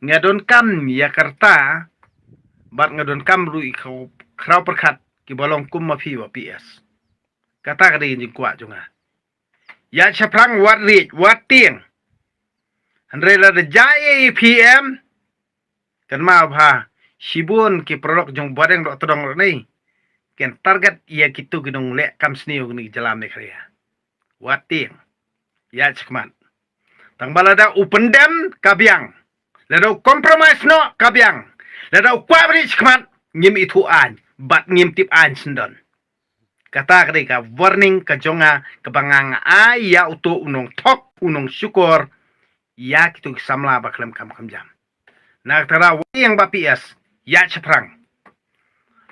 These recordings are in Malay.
ngadon kam Yakarta bat ngadon kam lu ikau krau perkat ki bolong kum ma phi wa PS kata kadi jing kwa junga ya chaprang wat rit wat tieng andre la de jai PM kan ma bha sibun ki prolog jong bodeng dok todong ni ken target ya kitu ginong le kam sniu ni jalam ne khria wat tieng ya chakman tang balada open dam kabyang lada compromise no kabyang lada kwabri chakman ngim itu an bat ngim tip an sendon kata kadi ka warning ka jonga kebangang ya utu unong tok unong syukur ya kitu samla baklam kam jam nak tara yang bapias ya chaprang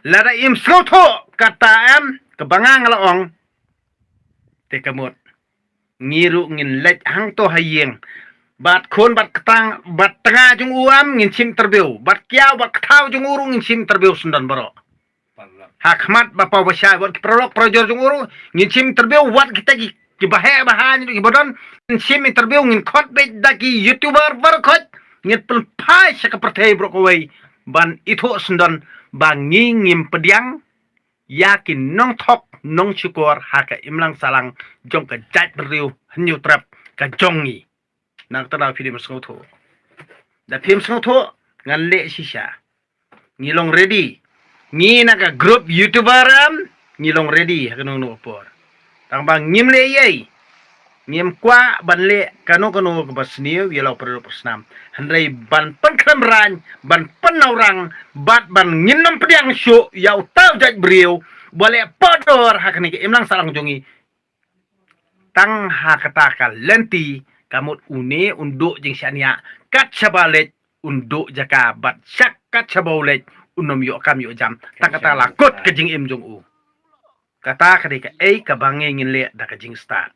lada im sloto kata am kebangang laong te kamut ngiru ngin lech hang to hayeng bat khon bat ketang bat tengah jung uam ngin sim terbiu bat kiau bat thau jung uru ngin sim terbiu sundan baro hakmat bapa basya wat prolog projor jung uru ngin sim terbiu wat kita ki bahe bahan ki bodon ngin sim terbiu ngin khot be daki youtuber bar khot ngin pel pai sak pertei bro koi ban itu sundan bangi ngim pediang yakin nong thok nong syukur haka imlang salang jong ka jat beriu hanyu trap ka jongi nak tara film sengotho da film sengotho ngan le sisa ngilong ready ngi naka group youtuber ngilong ready hakanong no por tang bang ngim le yei ngim kwa ban le kano ke basniu yelo perlu persnam handai ban penkram ran ban penaurang bat ban nginom pediang syu yau tau jat beriu boleh podor hakni ke imlang salang jongi tang hakata lenti kamut une unduk jing syania kat sabalet unduk jaka bat syak kat sabalet unom yo kam yo jam tang kata lakut ke jing im jong u kata kadika ka bange ngin le da ka jing start